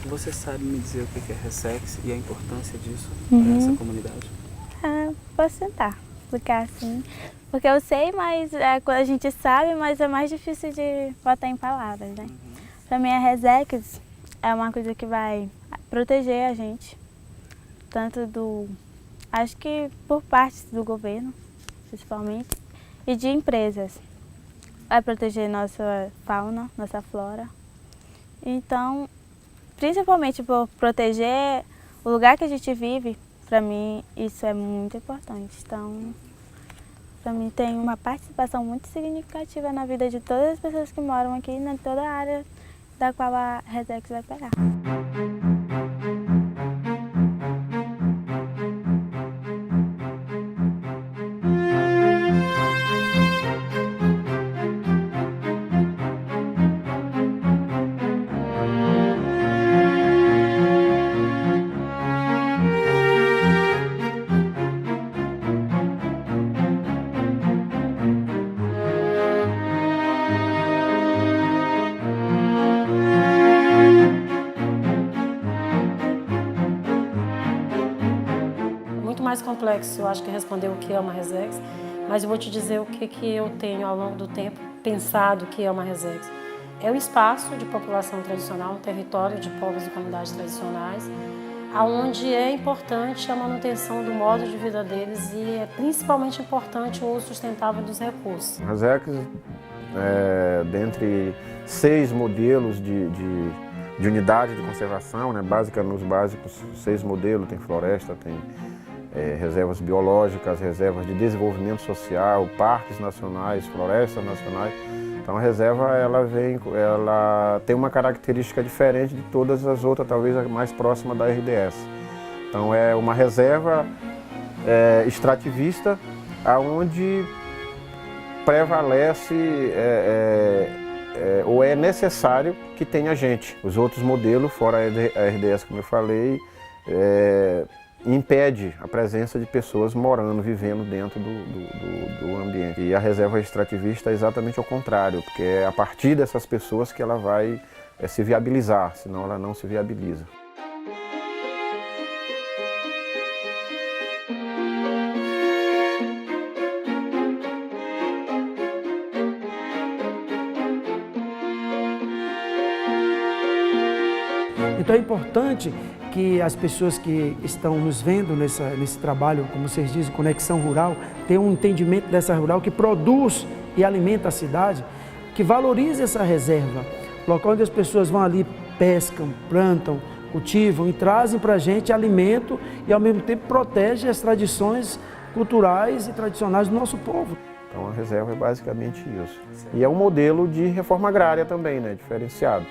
Você sabe me dizer o que é Resex e a importância disso para essa comunidade? Posso tentar explicar assim, porque eu sei, mas quando a gente sabe, mas é mais difícil de botar em palavras, né? Para mim a Resex é uma coisa que vai proteger a gente, tanto acho que por parte do governo, principalmente, e de empresas. Vai proteger nossa fauna, nossa flora. Então, principalmente por proteger o lugar que a gente vive, para mim isso é muito importante. Então, para mim tem uma participação muito significativa na vida de todas as pessoas que moram aqui, em toda a área da qual a Resex vai pegar. Muito mais complexo, eu acho, que responder o que é uma Resex, mas eu vou te dizer o que eu tenho ao longo do tempo pensado que é uma Resex. É um espaço de população tradicional, um território de povos e comunidades tradicionais, onde é importante a manutenção do modo de vida deles e é principalmente importante o uso sustentável dos recursos. A Resex, dentre 6 modelos de unidade de conservação, né, nos básicos 6 modelos, tem floresta, tem reservas biológicas, reservas de desenvolvimento social, parques nacionais, florestas nacionais. Então a reserva ela tem uma característica diferente de todas as outras, talvez a mais próxima da RDS. Então é uma reserva extrativista, onde prevalece ou é necessário que tenha gente. Os outros modelos, fora a RDS, como eu falei, impede a presença de pessoas morando, vivendo dentro do ambiente. E a reserva extrativista é exatamente ao contrário, porque é a partir dessas pessoas que ela vai se viabilizar, senão ela não se viabiliza. Então é importante que as pessoas que estão nos vendo nesse trabalho, como vocês dizem, Conexão Rural, tenham um entendimento dessa rural que produz e alimenta a cidade, que valorize essa reserva, local onde as pessoas vão ali, pescam, plantam, cultivam e trazem para a gente alimento e ao mesmo tempo protege as tradições culturais e tradicionais do nosso povo. Então a reserva é basicamente isso. E é um modelo de reforma agrária também, né, diferenciado.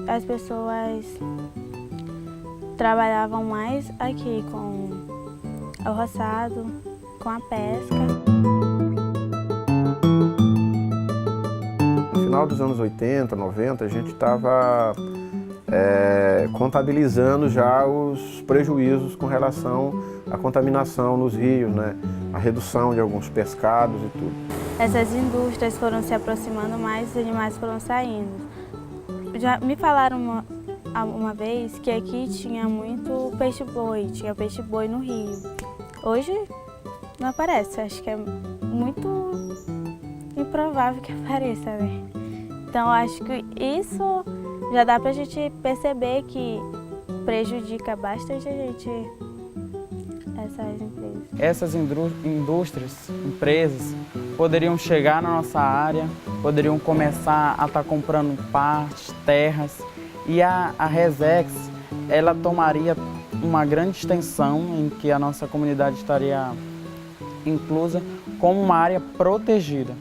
As pessoas trabalhavam mais aqui com o roçado, com a pesca. No final dos anos 80, 90, a gente estava contabilizando já os prejuízos com relação à contaminação nos rios, né? A redução de alguns pescados e tudo. Essas indústrias foram se aproximando mais, os animais foram saindo. Já me falaram uma vez que aqui tinha muito peixe-boi, tinha peixe-boi no rio. Hoje não aparece, acho que é muito improvável que apareça, né? Então acho que isso já dá pra gente perceber que prejudica bastante a gente, essas empresas. Essas indústrias, empresas, poderiam chegar na nossa área, poderiam começar a estar comprando partes, terras, e a Resex, ela tomaria uma grande extensão em que a nossa comunidade estaria inclusa como uma área protegida.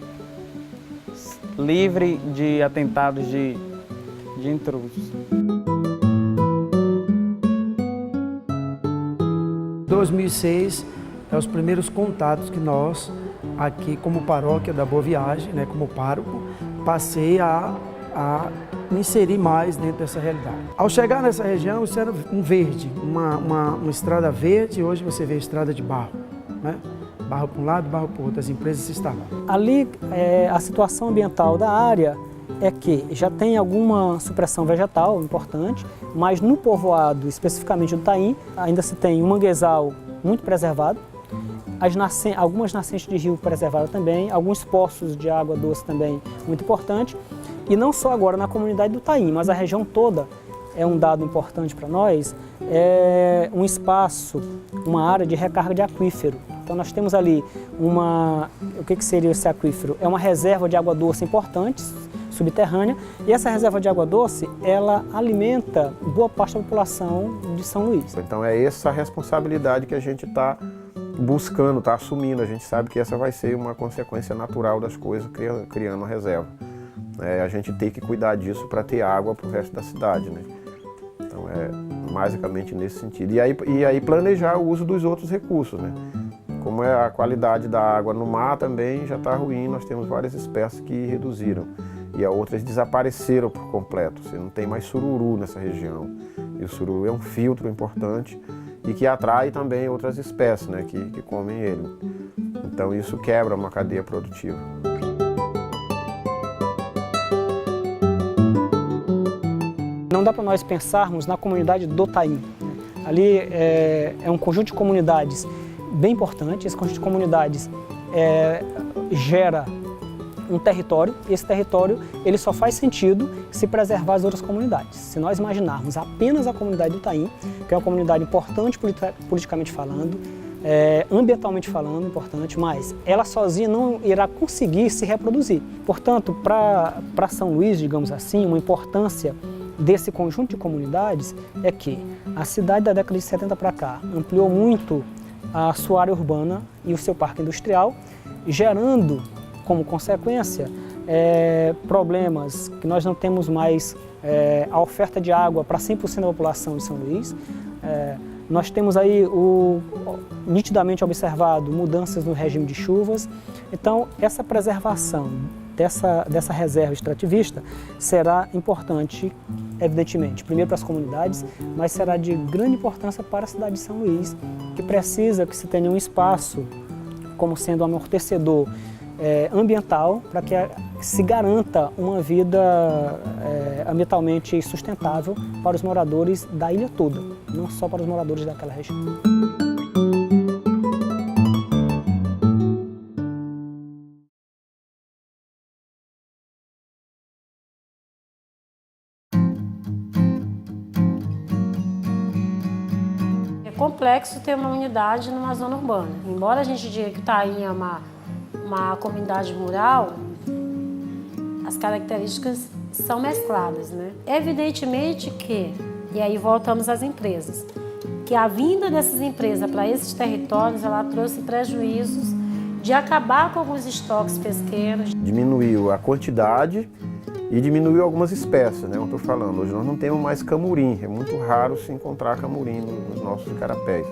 livre de atentados de intrusos. 2006 é os primeiros contatos que nós, aqui como paróquia da Boa Viagem, né, como pároco, passei a me inserir mais dentro dessa realidade. Ao chegar nessa região, isso era um verde, uma estrada verde, e hoje você vê estrada de barro, né? Barro para um lado, barro para o outro, as empresas se instalam. Ali, a situação ambiental da área é que já tem alguma supressão vegetal importante, mas no povoado, especificamente do Taim, ainda se tem um manguezal muito preservado, algumas nascentes de rio preservadas também, alguns poços de água doce também muito importante. E não só agora na comunidade do Taim, mas a região toda é um dado importante para nós, é um espaço, uma área de recarga de aquífero. Então nós temos ali o que seria esse aquífero? É uma reserva de água doce importante, subterrânea, e essa reserva de água doce, ela alimenta boa parte da população de São Luís. Então é essa a responsabilidade que a gente está buscando, está assumindo. A gente sabe que essa vai ser uma consequência natural das coisas, criando uma reserva. A gente tem que cuidar disso para ter água para o resto da cidade, né? Então é basicamente nesse sentido. E aí planejar o uso dos outros recursos, né? Como a qualidade da água no mar também já está ruim, nós temos várias espécies que reduziram e outras desapareceram por completo. Você não tem mais sururu nessa região. E o sururu é um filtro importante e que atrai também outras espécies, né, que comem ele. Então isso quebra uma cadeia produtiva. Não dá para nós pensarmos na comunidade do Taim. Ali é um conjunto de comunidades bem importante. Esse conjunto de comunidades gera um território, e esse território ele só faz sentido se preservar as outras comunidades. Se nós imaginarmos apenas a comunidade do Taim, que é uma comunidade importante politicamente falando, ambientalmente falando, importante, mas ela sozinha não irá conseguir se reproduzir. Portanto, para São Luís, digamos assim, uma importância desse conjunto de comunidades é que a cidade da década de 70 para cá ampliou muito a sua área urbana e o seu parque industrial, gerando como consequência problemas que nós não temos mais a oferta de água para 100% da população de São Luís. Nós temos aí nitidamente observado mudanças no regime de chuvas. Então, essa preservação dessa reserva extrativista será importante, evidentemente, primeiro para as comunidades, mas será de grande importância para a cidade de São Luís, que precisa que se tenha um espaço como sendo um amortecedor ambiental para que se garanta uma vida ambientalmente sustentável para os moradores da ilha toda, não só para os moradores daquela região. É complexo ter uma unidade numa zona urbana. Embora a gente diga que Taim é uma comunidade rural, as características são mescladas, né? Evidentemente que, e aí voltamos às empresas, que a vinda dessas empresas para esses territórios, ela trouxe prejuízos de acabar com alguns estoques pesqueiros. Diminuiu a quantidade e diminuiu algumas espécies, né? Eu estou falando, hoje nós não temos mais camurim, é muito raro se encontrar camurim nos nossos icarapés.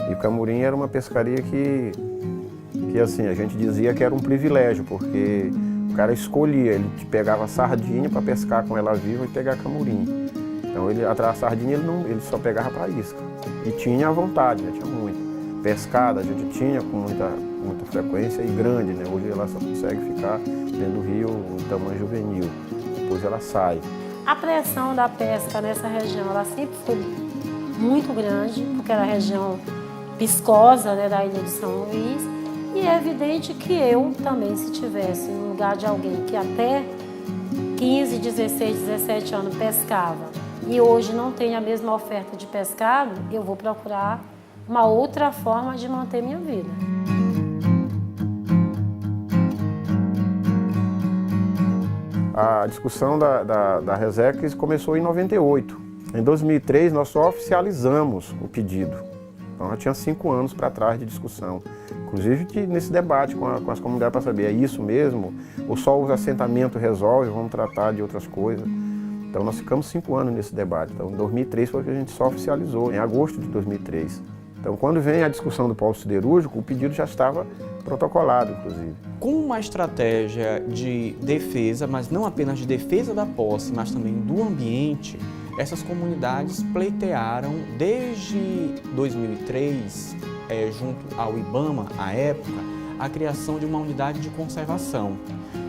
E o camurim era uma pescaria que assim, a gente dizia que era um privilégio, porque o cara escolhia, ele pegava sardinha para pescar com ela viva e pegar camurim. Então a sardinha ele só pegava para isca. E tinha à vontade, né? Tinha muito. Pescada a gente tinha com muita frequência e grande, né? Hoje ela só consegue ficar dentro do rio em tamanho juvenil, depois ela sai. A pressão da pesca nessa região, ela sempre foi muito grande, porque era a região piscosa, né, da ilha de São Luís. E é evidente que eu também, se tivesse no lugar de alguém que até 15, 16, 17 anos pescava e hoje não tem a mesma oferta de pescado, eu vou procurar uma outra forma de manter minha vida. A discussão da Resex começou em 98. Em 2003, nós só oficializamos o pedido. Então já tinha 5 anos para trás de discussão. Inclusive nesse debate com as comunidades para saber, é isso mesmo? Ou só os assentamentos resolvem, vamos tratar de outras coisas? Então nós ficamos 5 anos nesse debate. Então em 2003 foi que a gente só oficializou, em agosto de 2003. Então quando vem a discussão do polo siderúrgico, o pedido já estava protocolado, inclusive. Com uma estratégia de defesa, mas não apenas de defesa da posse, mas também do ambiente, essas comunidades pleitearam desde 2003, junto ao IBAMA, à época, a criação de uma unidade de conservação.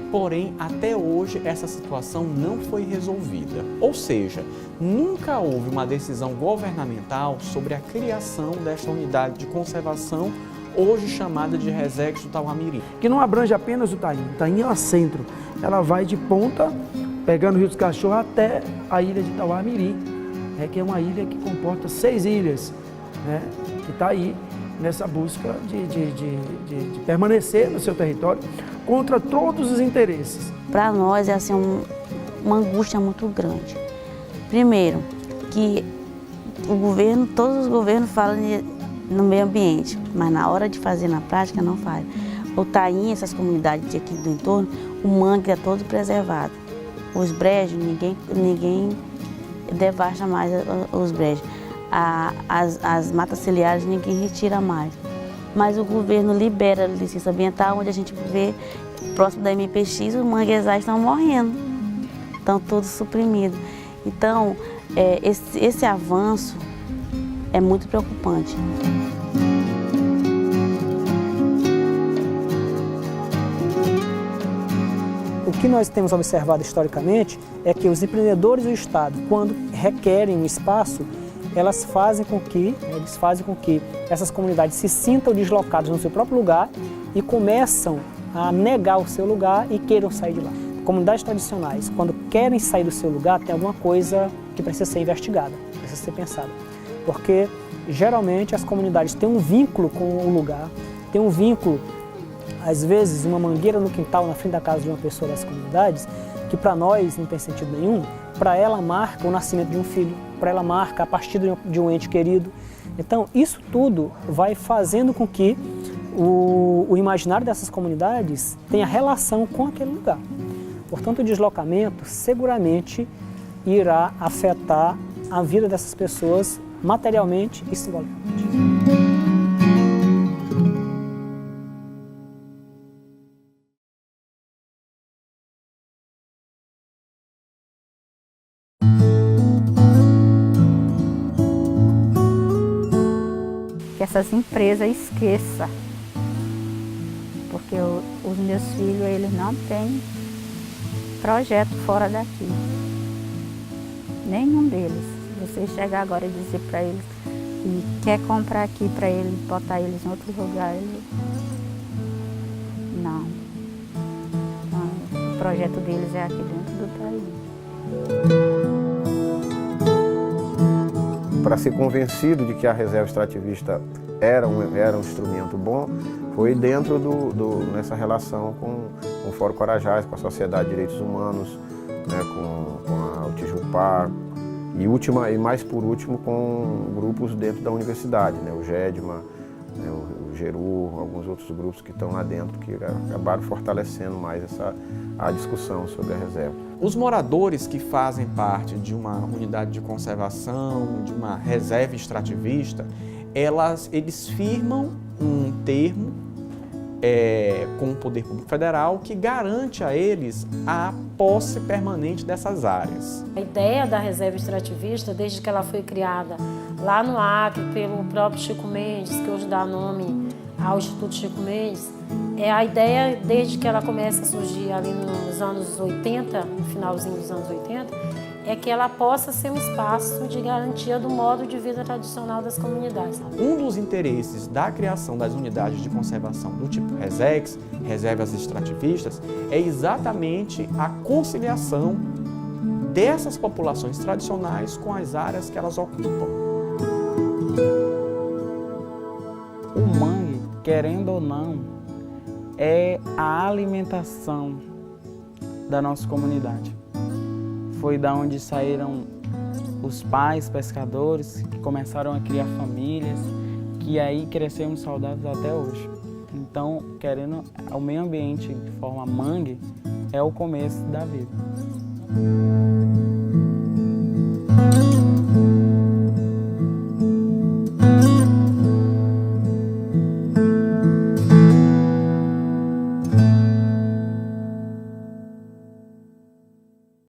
Porém, até hoje, essa situação não foi resolvida. Ou seja, nunca houve uma decisão governamental sobre a criação desta unidade de conservação, hoje chamada de Resex do Tauá-Mirim. Que não abrange apenas o Taim. O Taim é o centro. Ela vai de ponta, pegando o Rio dos Cachorros, até a ilha de Tauá-Mirim, que é uma ilha que comporta 6 ilhas, que está aí nessa busca de permanecer no seu território contra todos os interesses. Para nós é assim, uma angústia muito grande. Primeiro, que o governo, todos os governos falam no meio ambiente, mas na hora de fazer na prática não faz. O Taim, essas comunidades aqui do entorno, o mangue é todo preservado. Os brejos, ninguém devasta mais os brejos. As matas ciliares ninguém retira mais. Mas o governo libera a licença ambiental, onde a gente vê, próximo da MPX, os manguezais estão morrendo, estão todos suprimidos. Então, esse avanço é muito preocupante. O que nós temos observado historicamente é que os empreendedores do Estado, quando requerem um espaço, eles fazem com que essas comunidades se sintam deslocadas no seu próprio lugar e começam a negar o seu lugar e queiram sair de lá. Comunidades tradicionais, quando querem sair do seu lugar, tem alguma coisa que precisa ser investigada, precisa ser pensada. Porque, geralmente, as comunidades têm um vínculo com o lugar, têm um vínculo, às vezes, uma mangueira no quintal, na frente da casa de uma pessoa das comunidades, que para nós não tem sentido nenhum, para ela marca o nascimento de um filho, para ela marca a partida de um ente querido. Então, isso tudo vai fazendo com que o imaginário dessas comunidades tenha relação com aquele lugar. Portanto, o deslocamento seguramente irá afetar a vida dessas pessoas materialmente e simbolicamente. Que essas empresas esqueçam, porque os meus filhos, eles não têm projeto fora daqui, nenhum deles. Você chegar agora e dizer para eles que quer comprar aqui para eles, botar eles em outro lugar, não. Então, o projeto deles é aqui dentro do Taim. Para ser convencido de que a reserva extrativista era um instrumento bom, foi dentro nessa relação com o Fórum Carajás, com a Sociedade de Direitos Humanos, com a Utijupá, e mais por último com grupos dentro da universidade, o GEDMA, o GERU, alguns outros grupos que estão lá dentro, que acabaram fortalecendo mais a discussão sobre a reserva. Os moradores que fazem parte de uma unidade de conservação, de uma reserva extrativista, eles firmam um termo com o Poder Público Federal que garante a eles a posse permanente dessas áreas. A ideia da reserva extrativista, desde que ela foi criada lá no Acre pelo próprio Chico Mendes, que hoje dá nome ao Instituto Chico Mendes, a ideia, desde que ela começa a surgir ali nos anos 80, no finalzinho dos anos 80, é que ela possa ser um espaço de garantia do modo de vida tradicional das comunidades. Um dos interesses da criação das unidades de conservação do tipo Resex, reservas extrativistas, é exatamente a conciliação dessas populações tradicionais com as áreas que elas ocupam. O mangue, querendo ou não, é a alimentação da nossa comunidade. Foi da onde saíram os pais pescadores que começaram a criar famílias, que aí crescemos saudáveis até hoje. Então, querendo, o meio ambiente de forma mangue é o começo da vida.